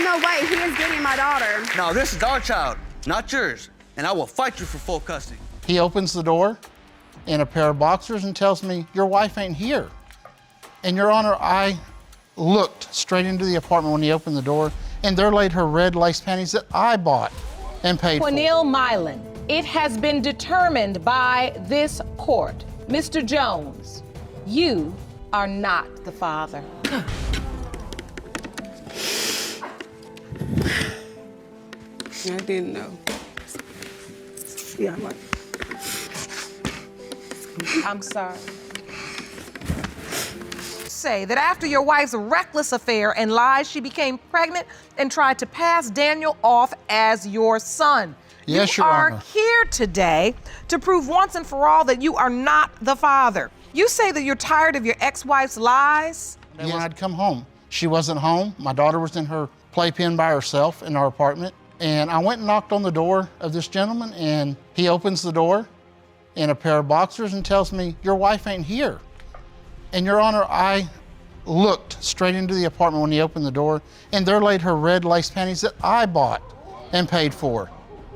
no way. He is getting my daughter. No, this is our child, not yours. And I will fight you for full custody. He opens the door in a pair of boxers and tells me, your wife ain't here. And Your Honor, I looked straight into the apartment when he opened the door, and there laid her red lace panties that I bought and paid for. Quanil Milan, it has been determined by this court, Mr. Jones, you are not the father. I didn't know. Yeah, I'm sorry. Say that after your wife's reckless affair and lies, she became pregnant and tried to pass Daniel off as your son. Yes, you Your are Honor. here today to prove once and for all that you are not the father. You say that you're tired of your ex-wife's lies? When I'd come home, she wasn't home. My daughter was in her playpen by herself in our apartment. And I went and knocked on the door of this gentleman, and he opens the door in a pair of boxers and tells me, your wife ain't here. And Your Honor, I looked straight into the apartment when he opened the door, and there laid her red lace panties that I bought and paid for.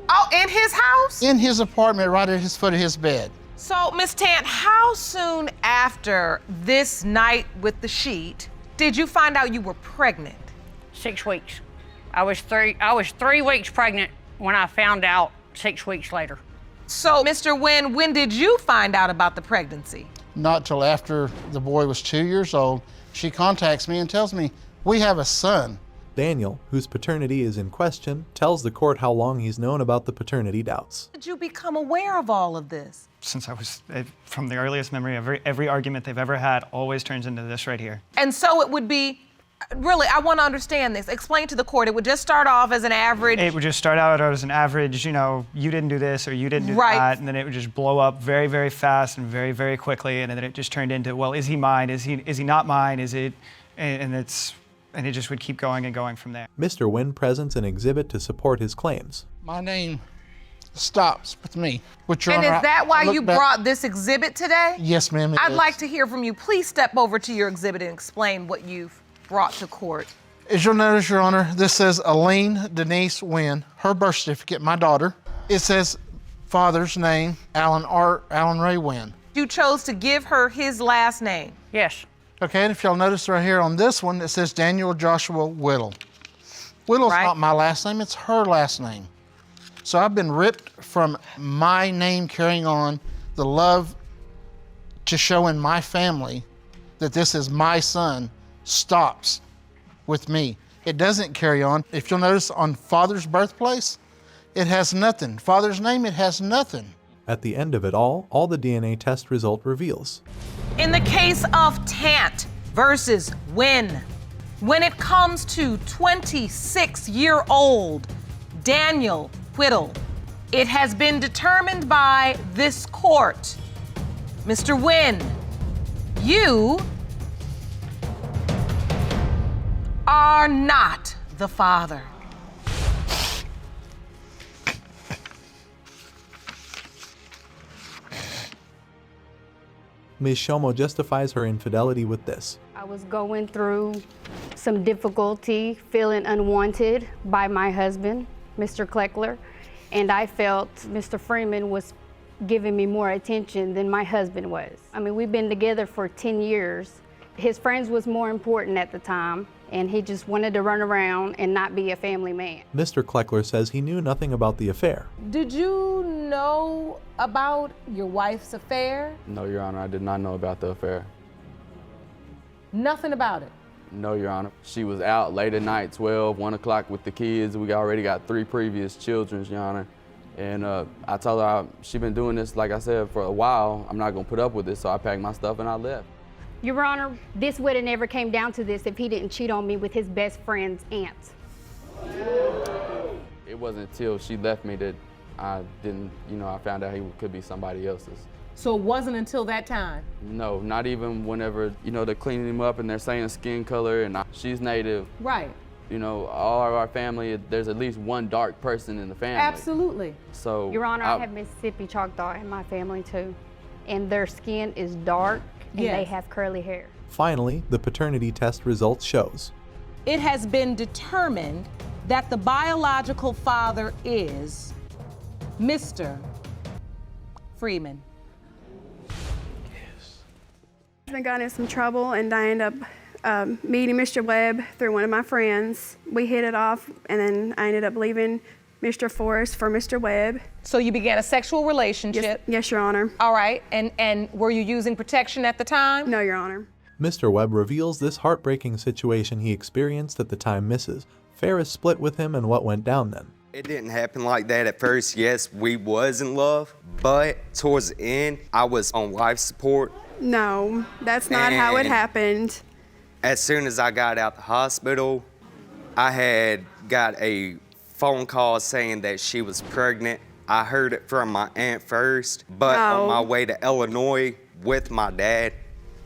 Oh, in his house? In his apartment, right at his foot of his bed. So, Miss Tant, how soon after this night with the sheet did you find out you were pregnant? 6 weeks. I was 3 weeks pregnant when I found out 6 weeks later. So, Mr. Wynn, when did you find out about the pregnancy? Not till after the boy was 2 years old. She contacts me and tells me, we have a son. Daniel, whose paternity is in question, tells the court how long he's known about the paternity doubts. Did you become aware of all of this? Since I was, from the earliest memory, every argument they've ever had always turns into this right here. And so it would be, really, I want to understand this. Explain to the court, it would just start off as an average. It would just start out as an average, you know, you didn't do this or you didn't do that, and then it would just blow up very, very fast and very, very quickly, and then it just turned into, well, is he mine? Is he not mine? Is it, and it just would keep going and going from there. Mr. Wynn presents an exhibit to support his claims. My name stops with me. Which, Your And Honor, is that why you back- brought this exhibit today? Yes, ma'am. I'd like to hear from you. Please step over to your exhibit and explain what you've brought to court. As you'll notice, Your Honor, this says Aline Denise Wynn, her birth certificate, my daughter. It says father's name, Alan Ray Wynn. You chose to give her his last name. Yes. Okay, and if y'all notice right here on this one, it says Daniel Joshua Whittle. Whittle's Right. not my last name, it's her last name. So I've been ripped from my name carrying on the love to show in my family that this is my son stops with me. It doesn't carry on. If you'll notice on father's birthplace, it has nothing. Father's name, it has nothing. At the end of it all the DNA test result reveals. In the case of Tant versus Wynn, when it comes to 26-year-old Daniel Whittle, it has been determined by this court, Mr. Wynn, you are not the father. Ms. Shomo justifies her infidelity with this. I was going through some difficulty, feeling unwanted by my husband, Mr. Kleckler, and I felt Mr. Freeman was giving me more attention than my husband was. I mean, we've been together for 10 years. His friends was more important at the time, and he just wanted to run around and not be a family man. Mr. Kleckler says he knew nothing about the affair. Did you know about your wife's affair? No, Your Honor, I did not know about the affair. Nothing about it. No, Your Honor. She was out late at night, 12, 1 o'clock with the kids. We already got 3 previous children, Your Honor. And I told her she's been doing this, like I said, for a while. I'm not gonna put up with this, so I packed my stuff and I left. Your Honor, this would have never came down to this if he didn't cheat on me with his best friend's aunt. It wasn't until she left me that I didn't, I found out he could be somebody else's. So it wasn't until that time? No, not even whenever, they're cleaning him up and they're saying skin color and she's native. Right. All of our family, there's at least one dark person in the family. Absolutely. So, Your Honor, I have Mississippi Choctaw in my family too, and their skin is dark and they have curly hair. Finally, the paternity test results shows. It has been determined that the biological father is Mr. Freeman? I got in some trouble, and I ended up meeting Mr. Webb through one of my friends. We hit it off, and then I ended up leaving Mr. Forrest for Mr. Webb. So you began a sexual relationship? Yes, Your Honor. All right, and were you using protection at the time? No, Your Honor. Mr. Webb reveals this heartbreaking situation he experienced at the time Mrs. Ferris split with him and what went down then. It didn't happen like that at first. Yes, we was in love, but towards the end, I was on life support. No, that's not how it And happened. As soon as I got out the hospital, I had got a phone call saying that she was pregnant. I heard it from my aunt first, but on my way to Illinois with my dad,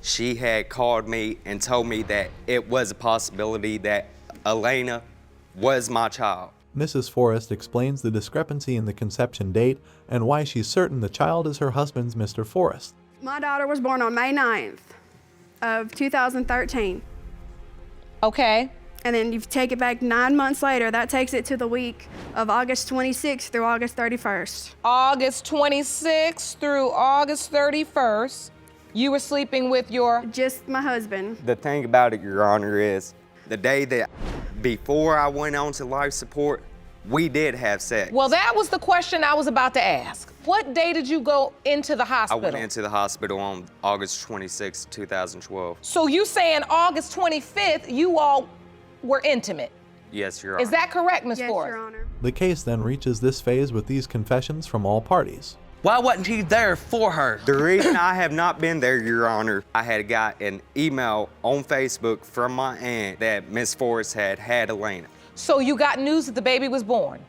she had called me and told me that it was a possibility that Elena was my child. Mrs. Forrest explains the discrepancy in the conception date and why she's certain the child is her husband's Mr. Forrest. My daughter was born on May 9th of 2013. Okay. And then you take it back 9 months later, that takes it to the week of August 26th through August 31st. August 26th through August 31st, you were sleeping with your... Just my husband. The thing about it, Your Honor, is the day that before I went on to life support, we did have sex. Well, that was the question I was about to ask. What day did you go into the I hospital? went into the hospital on August 26, 2012. So you saying August 25th, you all were intimate? Yes, Your Honor. Is that correct, Ms. Yes, Forrest? Your Honor. The case then reaches this phase with these confessions from all parties. Why wasn't he there for her? The reason I have not been there, Your Honor, I had got an email on Facebook from my aunt that Miss Forrest had Elena. So you got news that the baby was born.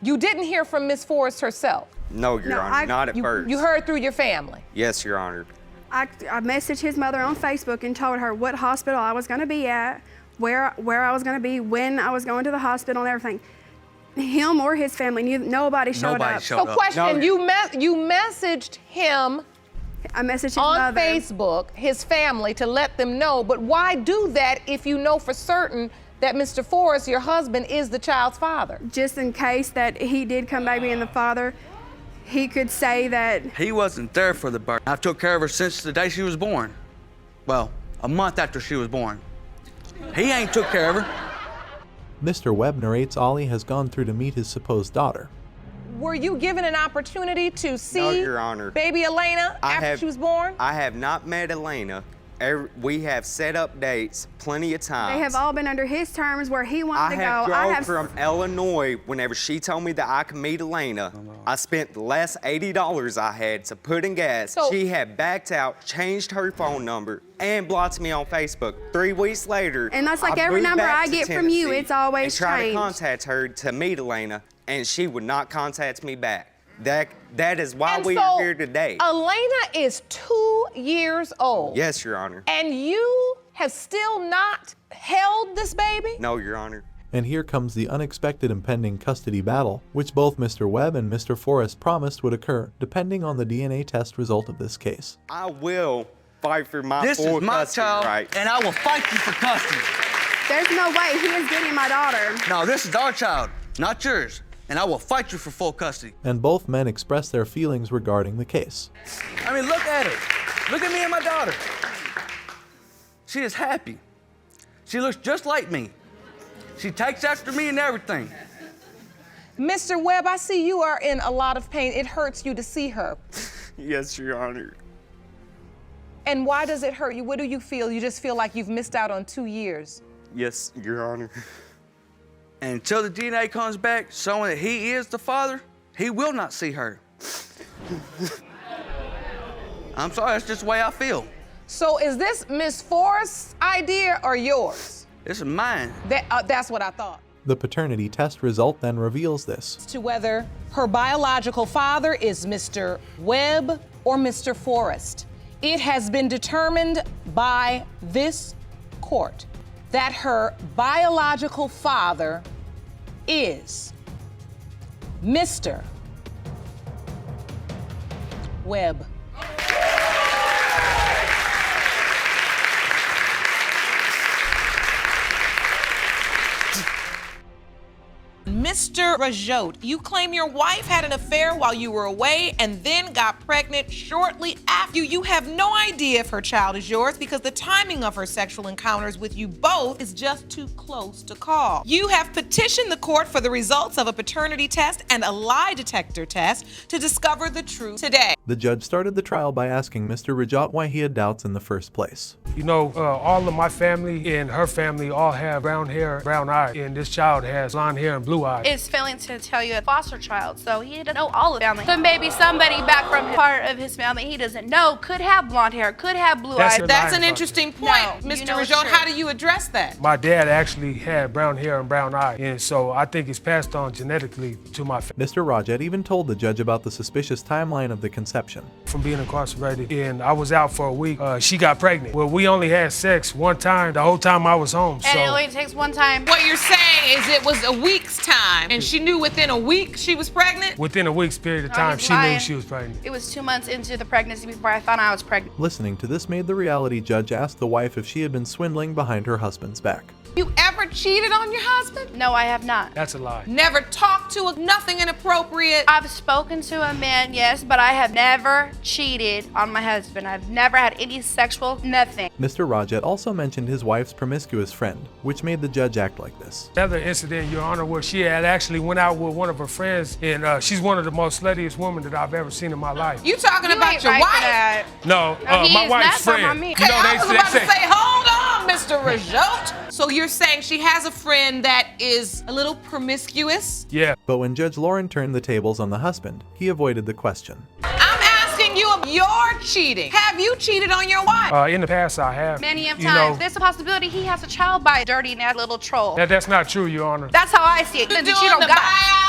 You didn't hear from Miss Forrest herself. No, Your Honor, not at first. You heard through your family. Yes, Your Honor. I messaged his mother on Facebook and told her what hospital I was going to be at, where I was going to be, when I was going to the hospital and everything. Him or his family, nobody showed up. So question, you messaged him I messaged his on mother. Facebook, his family, to let them know, but why do that if you know for certain that Mr. Forrest, your husband, is the child's father? Just in case that he did come back being the father, he could say that. He wasn't there for the birth. I took care of her since the day she was born. Well, a month after she was born. He ain't took care of her. Mr. Webb narrates all he has gone through to meet his supposed daughter. Were you given an opportunity to see Your Honor. baby Elena after she was born? I have not met Elena. We have set up dates plenty of times. They have all been under his terms where he wanted to go. I have drove from Illinois whenever she told me that I could meet Elena. I spent the last $80 I had to put in gas. So- she had backed out, changed her phone number, and blocked me on Facebook. 3 weeks later, And that's like I every moved number back I to get from you, Tennessee it's always and tried changed. to contact her to meet Elena, and she would not contact me back. That is why And we so are here today. Elena is 2 years old. Yes, Your Honor. And you have still not held this baby? No, Your Honor. And here comes the unexpected impending custody battle, which both Mr. Webb and Mr. Forrest promised would occur, depending on the DNA test result of this case. I will fight for my This full is my custody child, rights. and I will fight you for custody. There's no way he is getting my daughter. No, this is our child, not yours, and I will fight you for full custody. And both men express their feelings regarding the case. I mean, look at her. Look at me and my daughter. She is happy. She looks just like me. She takes after me and everything. Mr. Webb, I see you are in a lot of pain. It hurts you to see her. Yes, Your Honor. And why does it hurt you? What do you feel? You just feel like you've missed out on 2 years. Yes, Your Honor. And until the DNA comes back showing that he is the father, he will not see her. I'm sorry, that's just the way I feel. So is this Miss Forrest's idea or yours? This is mine. That's what I thought. The paternity test result then reveals this. To whether her biological father is Mr. Webb or Mr. Forrest. It has been determined by this court that her biological father is Mr. Webb. Mr. Rajot, you claim your wife had an affair while you were away and then got pregnant shortly after. You have no idea if her child is yours because the timing of her sexual encounters with you both is just too close to call. You have petitioned the court for the results of a paternity test and a lie detector test to discover the truth today. The judge started the trial by asking Mr. Rajot why he had doubts in the first place. You know, all of my family and her family all have brown hair, brown eyes, and this child has blonde hair and blue eyes. Is failing to tell you a foster child, so he doesn't know all of the family. So maybe somebody back from part of his family he doesn't know could have blonde hair, could have blue eyes. That's an interesting point, No, Mr. you know it's Rajot. true. How do you address that? My dad actually had brown hair and brown eyes, and so I think it's passed on genetically to my family. Mr. Rajot even told the judge about the suspicious timeline of the conception. From being incarcerated, and I was out for a week, she got pregnant. Well, we only had sex one time the whole time I was home. And it only takes one time. What you're saying is it was a week's time, and she knew within a week she was pregnant? Within a week's period of No, time, he's she knew lying. she was pregnant. It was 2 months into the pregnancy before I found out I was pregnant. Listening to this made the reality judge ask the wife if she had been swindling behind her husband's back. You ever cheated on your husband? No, I have not. That's a lie. Never talked to him, nothing inappropriate? I've spoken to a man, yes, but I have never cheated on my husband. I've never had any sexual, nothing. Mr. Rajot also mentioned his wife's promiscuous friend, which made the judge act like this. Another incident, Your Honor, where she had actually went out with one of her friends, and she's one of the most sluttiest women that I've ever seen in my life. You talking about ain't your right for wife? that. No, he my is wife's not talking about friend. me. You know, I was about to say say, hold on, Mr. Rajot. So you're saying she has a friend that is a little promiscuous? yeah. But when Judge Lauren turned the tables on the husband, he avoided the question. I'm asking you if you're cheating. Have you cheated on your wife? In the past, I have. Many of You times. know, There's a possibility he has a child by a dirty, nasty little troll. that's not true, Your Honor. That's how I see it. You That doing you don't the got.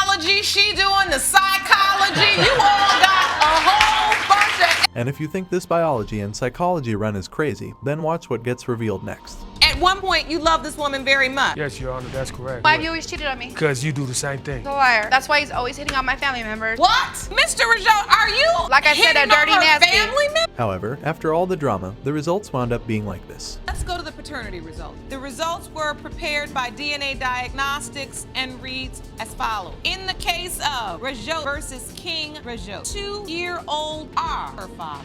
biology, she doing the psychology. You all got a whole bunch of... And if you think this biology and psychology run is crazy, then watch what gets revealed next. At one point, you love this woman very much. Yes, Your Honor, that's correct. Why have you always cheated on me? Because you do the same thing. He's a liar. That's why he's always hitting on my family members. What? Mr. Rajot, are you Like I said, a hitting on dirty her nasty. family member? However, after all the drama, the results wound up being like this. Let's go to the paternity results. The results were prepared by DNA Diagnostics and reads as follows. In the case of Rajot versus King Rajot, 2-year-old are her father.